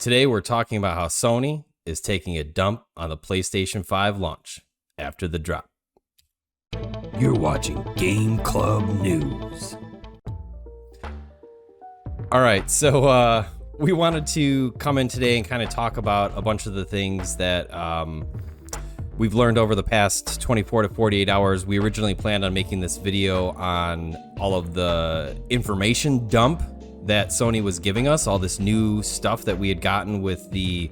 Today we're talking about how Sony is taking a dump on the PlayStation 5 launch after the drop. You're watching Game Club News. All right, so we wanted to come in today and kind of talk about a bunch of the things that we've learned over the past 24 to 48 hours. We originally planned on making this video on all of the information dump that Sony was giving us, all this new stuff that we had gotten with the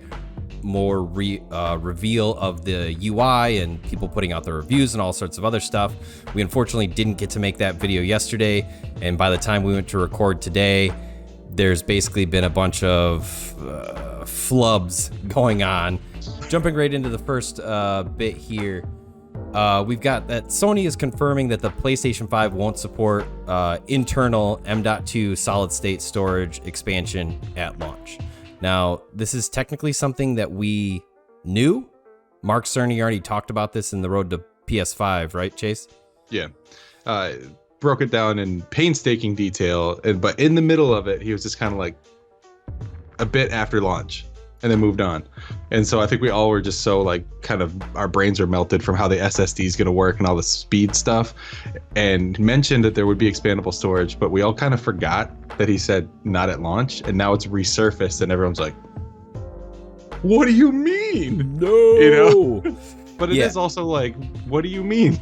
more reveal of the UI and people putting out the reviews and all sorts of other stuff. We unfortunately didn't get to make that video yesterday, and by the time we went to record today, there's basically been a bunch of flubs going on. Jumping right into the first bit here, we've got that Sony is confirming that the PlayStation 5 won't support internal M.2 solid-state storage expansion at launch. Now, this is technically something that we knew. Mark Cerny already talked about this in the road to PS5, right, Chase? Yeah. Broke it down in painstaking detail, but in the middle of it, he was just kind of like a bit after launch and then moved on. And so I think we all were just so like kind of our brains are melted from how the SSD is going to work and all the speed stuff, and mentioned that there would be expandable storage, but we all kind of forgot that he said not at launch, and now it's resurfaced and everyone's like, what do you mean? No. You know? But it is also like, what do you mean?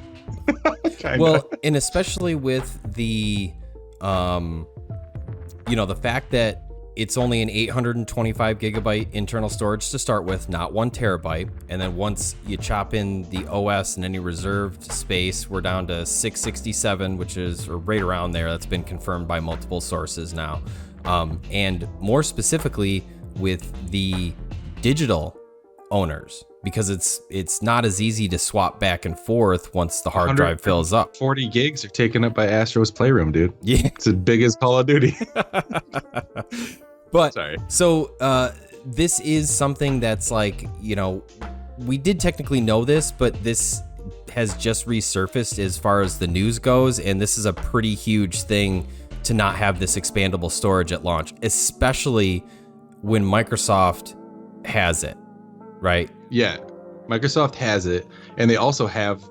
Well, and especially with the the fact that it's only an 825 gigabyte internal storage to start with, not 1 terabyte. And then once you chop in the OS and any reserved space, we're down to 667, which is right around there. That's been confirmed by multiple sources now. And more specifically with the digital owners, because it's not as easy to swap back and forth once the hard drive fills up. 40 gigs are taken up by Astro's Playroom, dude. Yeah. It's as big as Call of Duty. But sorry. So this is something that's like, we did technically know this, but this has just resurfaced as far as the news goes. And this is a pretty huge thing to not have this expandable storage at launch, especially when Microsoft has it, right? Yeah, Microsoft has it. And they also have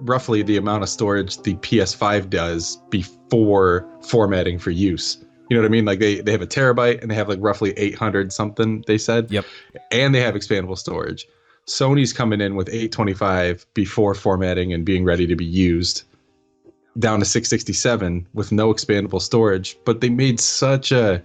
roughly the amount of storage the PS5 does before formatting for use. You know what I mean? Like they have a terabyte and they have like roughly 800 something, they said. Yep. And they have expandable storage. Sony's coming in with 825 before formatting and being ready to be used, down to 667 with no expandable storage. But they made such a,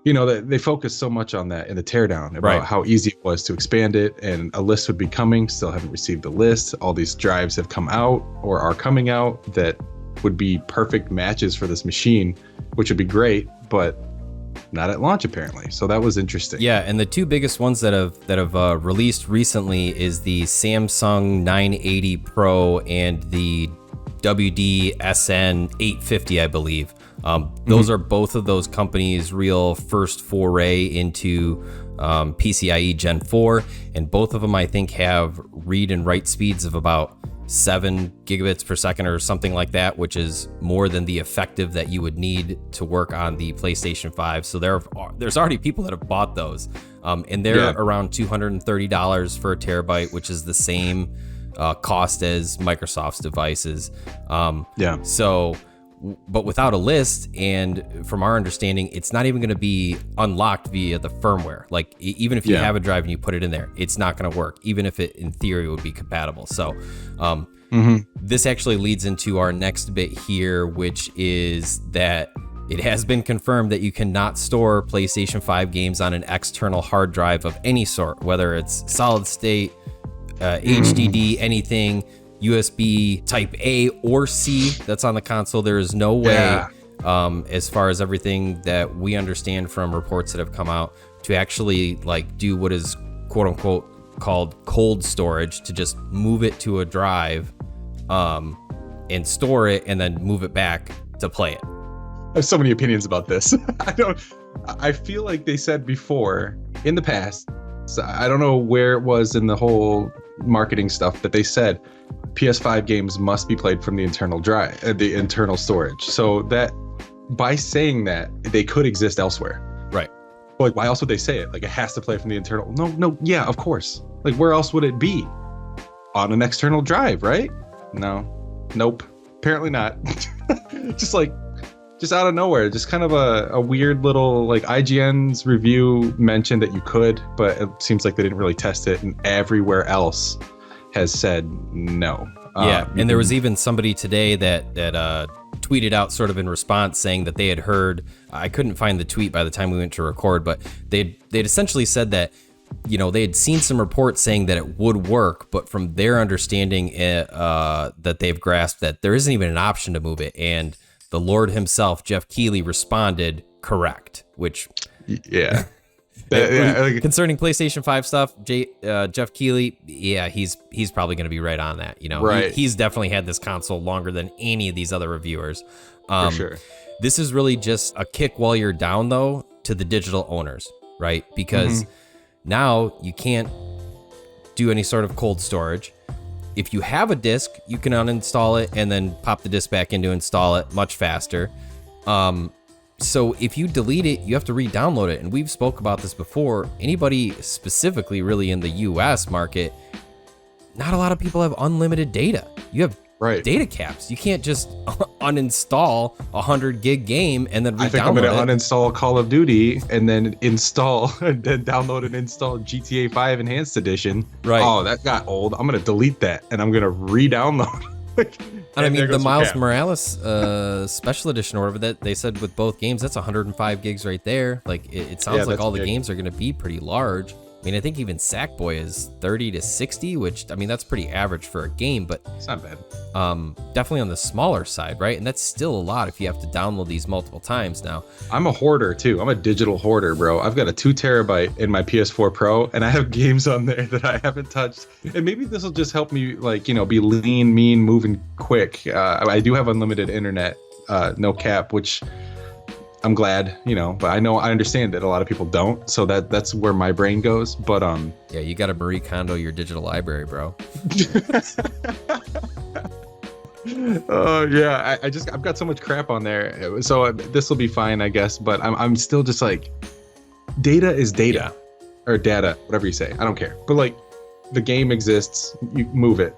they focused so much on that in the teardown about how easy it was to expand it, and a list would be coming. Still haven't received the list. All these drives have come out or are coming out that would be perfect matches for this machine, which would be great, but not at launch apparently. So that was interesting. Yeah, and the two biggest ones that have released recently is the Samsung 980 Pro and the WD-SN 850, I believe. Those are both of those companies' real first foray into PCIe Gen 4, and both of them I think have read and write speeds of about 7 gigabits per second or something like that, which is more than the effective that you would need to work on the PlayStation 5. So there's already people that have bought those, and they're around $230 for a terabyte, which is the same cost as Microsoft's devices. So, but without a list, and from our understanding, it's not even going to be unlocked via the firmware. Like even if you have a drive and you put it in there, it's not going to work, even if it in theory would be compatible. So this actually leads into our next bit here, which is that it has been confirmed that you cannot store PlayStation 5 games on an external hard drive of any sort, whether it's solid state, HDD, anything, USB type A or C that's on the console. There is no way, as far as everything that we understand from reports that have come out, to actually like do what is quote unquote called cold storage, to just move it to a drive and store it and then move it back to play it. I have so many opinions about this. I feel like they said before in the past, so I don't know where it was in the whole marketing stuff, but they said PS5 games must be played from the internal drive, the internal storage. So that by saying that, they could exist elsewhere. Right. Like, why else would they say it? Like, it has to play from the internal. No, yeah, of course. Like, where else would it be? On an external drive, right? Nope. Apparently not. just out of nowhere, just kind of a weird little, like, IGN's review mentioned that you could, but it seems like they didn't really test it, and everywhere else has said no. Yeah, and there was even somebody today that tweeted out sort of in response saying that they had heard, I couldn't find the tweet by the time we went to record, but they'd essentially said that, you know, they had seen some reports saying that it would work, but from their understanding that they've grasped that there isn't even an option to move it. And the Lord himself, Jeff Keighley, responded correct, which... Yeah. Concerning PlayStation 5 stuff, Jeff Keighley, yeah, he's probably going to be right on that. You know, right. He's definitely had this console longer than any of these other reviewers. For sure. This is really just a kick while you're down, though, to the digital owners, right? Because now you can't do any sort of cold storage. If you have a disc, you can uninstall it and then pop the disc back in to install it much faster. So if you delete it, you have to re-download it. And we've spoke about this before. Anybody specifically really in the US market, not a lot of people have unlimited data. You have data caps. You can't just uninstall a 100 gig game and then re-download it. I think I'm going to uninstall Call of Duty and then download and install GTA 5 Enhanced Edition. Right. Oh, that got old. I'm going to delete that and I'm going to re-download. And I mean, the Miles Morales special edition or whatever that they said with both games, that's 105 gigs right there. Like, it sounds like all the games are going to be pretty large. I mean, I think even Sackboy is 30 to 60, which, I mean, that's pretty average for a game, but it's not bad. Definitely on the smaller side, right? And that's still a lot if you have to download these multiple times now. I'm a hoarder too. I'm a digital hoarder, bro. I've got a 2 terabyte in my PS4 Pro, and I have games on there that I haven't touched. And maybe this will just help me, like, you know, be lean, mean, moving quick. I do have unlimited internet, no cap, which I'm glad, you know, but I understand that a lot of people don't. So that's where my brain goes. But yeah, you got to Marie Kondo your digital library, bro. Yeah, I've got so much crap on there. So this will be fine, I guess. But I'm still just like, data is data, or data, whatever you say. I don't care. But like, the game exists. You move it.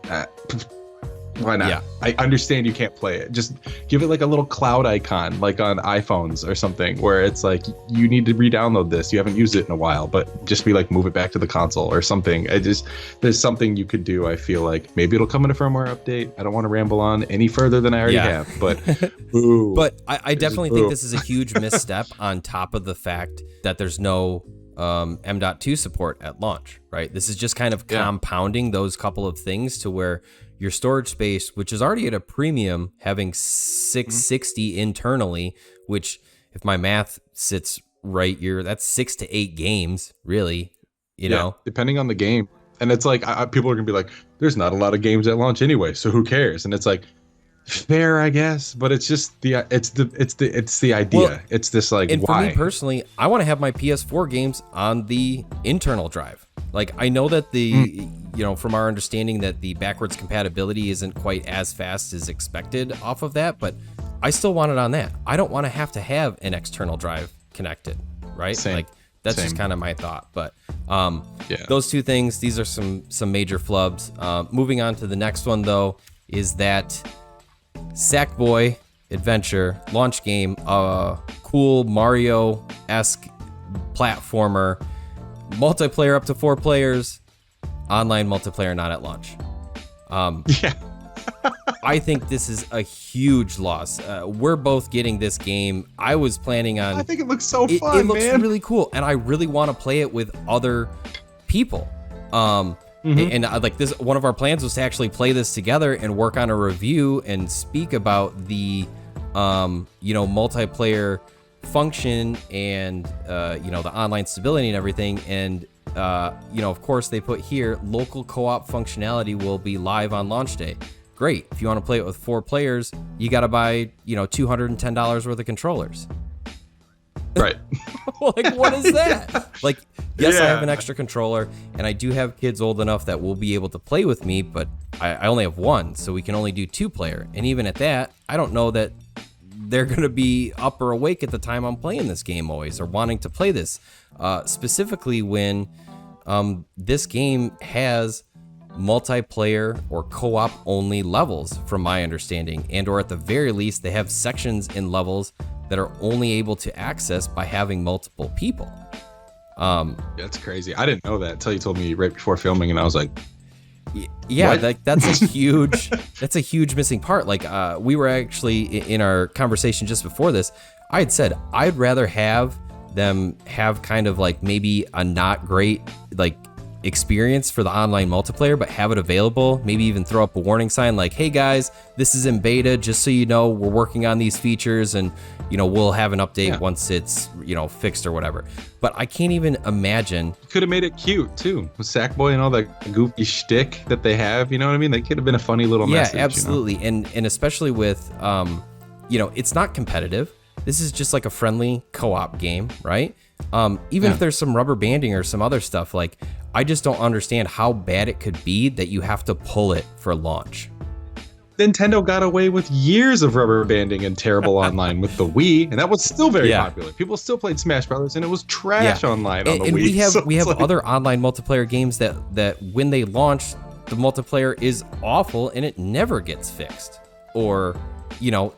Why not? Yeah. I understand you can't play it. Just give it like a little cloud icon, like on iPhones or something, where it's like, you need to re-download this. You haven't used it in a while, but just be like, move it back to the console or something. There's something you could do. I feel like maybe it'll come in a firmware update. I don't want to ramble on any further than I already have, but but I definitely think this is a huge misstep on top of the fact that there's no M.2 support at launch, right? This is just kind of compounding those couple of things to where your storage space, which is already at a premium, having 660 internally, which if my math sits right, that's 6 to 8 games, really, you know, depending on the game. And it's like, people are gonna be like, there's not a lot of games at launch anyway, so who cares? And it's like, fair, I guess, but it's just it's the idea. Well, it's this like, and why? For me personally, I want to have my PS4 games on the internal drive. Like, I know that you know, from our understanding that the backwards compatibility isn't quite as fast as expected off of that, but I still want it on that. I don't want to have an external drive connected, right? Same. Like, that's just kind of my thought. But those two things, these are some major flubs. Moving on to the next one, though, is that Sackboy Adventure launch game, cool Mario-esque platformer, multiplayer up to 4 players, online multiplayer not at launch. I think this is a huge loss. We're both getting this game. I was planning on... I think it looks so fun, It looks really cool, and I really want to play it with other people. And like this, one of our plans was to actually play this together and work on a review and speak about the, you know, multiplayer function and, you know, the online stability and everything. And, you know, of course they put here, local co-op functionality will be live on launch day. Great. If you want to play it with 4 players, you got to buy, you know, $210 worth of controllers. Right. Like, what is that? Like, yes, I have an extra controller, and I do have kids old enough that will be able to play with me, but I only have one, so we can only do 2-player. And even at that, I don't know that they're going to be up or awake at the time I'm playing this game always, or wanting to play this. Specifically when this game has multiplayer or co-op only levels, from my understanding, and or at the very least they have sections in levels that are only able to access by having multiple people. That's crazy. I didn't know that until you told me right before filming, and I was like, yeah, that's a huge missing part. Like we were actually in our conversation just before this, I had said I'd rather have them have kind of like maybe a not great like experience for the online multiplayer, but have it available, maybe even throw up a warning sign like, hey guys, this is in beta, just so you know, we're working on these features, and we'll have an update once it's fixed or whatever. But I can't even imagine. Could have made it cute too, with Sackboy and all that goofy shtick that they have, you know what I mean? That could have been a funny little message. Yeah, absolutely. And especially with it's not competitive. This is just like a friendly co-op game, right? Even if there's some rubber banding or some other stuff, like I just don't understand how bad it could be that you have to pull it for launch. Nintendo got away with years of rubber banding and terrible online with the Wii, and that was still very popular. People still played Smash Brothers, and it was trash online on the and Wii. We have other online multiplayer games that when they launch, the multiplayer is awful and it never gets fixed, or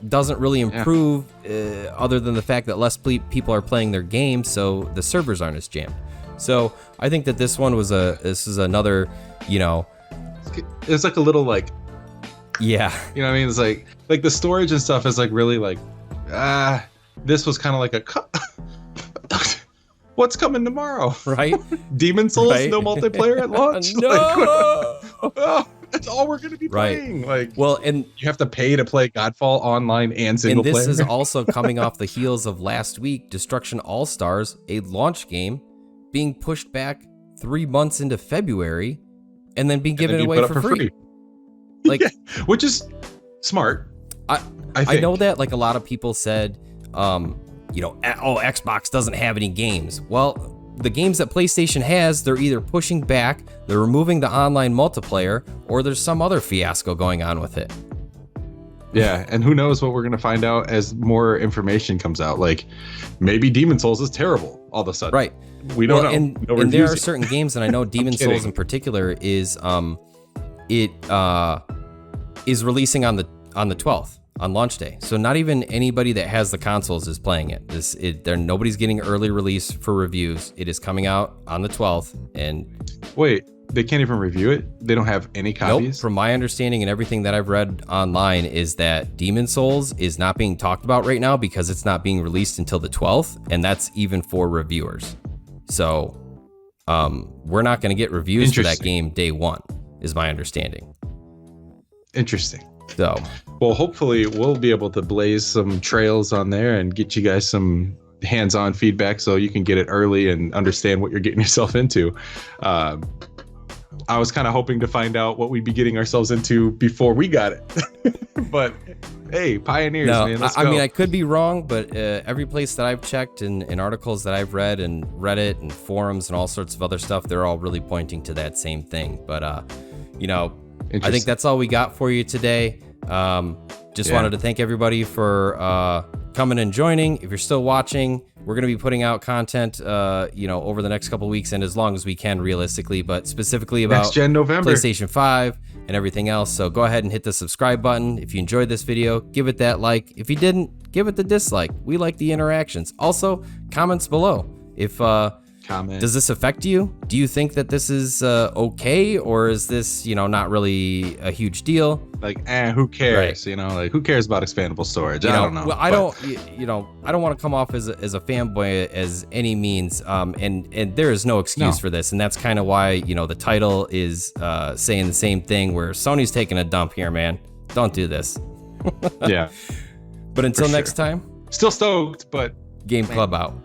doesn't really improve other than the fact that less people are playing their game, so the servers aren't as jammed. So I think that this one was this is another, it's like a little like, yeah, you know what I mean? It's like the storage and stuff is like really like, this was kind of like a, what's coming tomorrow? Right? Demon Souls, right? No multiplayer at launch? No! That's all we're going to be playing. Like, well, and you have to pay to play Godfall online and single player. And this is also coming off the heels of last week, Destruction All-Stars, a launch game, being pushed back 3 months into February, and then being given away for free. Like, which is smart. I know that like a lot of people said, Xbox doesn't have any games. Well, the games that PlayStation has, they're either pushing back, they're removing the online multiplayer, or there's some other fiasco going on with it. Yeah, and who knows what we're going to find out as more information comes out. Like, maybe Demon Souls is terrible all of a sudden. Right. We don't know. And there are certain games, and I know Demon Souls in particular is is releasing on the 12th. On launch day, so not even anybody that has the consoles is playing it. Nobody's getting early release for reviews. It is coming out on the 12th, and wait, they can't even review it? They don't have any copies? Nope. From my understanding and everything that I've read online is that Demon Souls is not being talked about right now because it's not being released until the 12th, and that's even for reviewers. So, we're not going to get reviews for that game day one, is my understanding. Interesting. So, well, hopefully we'll be able to blaze some trails on there and get you guys some hands-on feedback so you can get it early and understand what you're getting yourself into. I was kind of hoping to find out what we'd be getting ourselves into before we got it. But hey, pioneers, man, let's go. I mean, I could be wrong, but every place that I've checked and articles that I've read and Reddit and forums and all sorts of other stuff, they're all really pointing to that same thing. But, I think that's all we got for you today. Just wanted to thank everybody for coming and joining. If you're still watching, we're going to be putting out content, over the next couple of weeks and as long as we can realistically, but specifically about Next Gen November, PlayStation 5 and everything else. So go ahead and hit the subscribe button. If you enjoyed this video, give it that like. If you didn't, give it the dislike. We like the interactions. Also, comments below. If does this affect you? Do you think that this is okay, or is this, not really a huge deal? Like, who cares? Right. Who cares about expandable storage? I don't know. Well, I don't want to come off as a fanboy as any means. And there is no excuse for this, and that's kind of why the title is saying the same thing. Where Sony's taking a dump here, man. Don't do this. Yeah. But until next time. Still stoked, but Game Club out.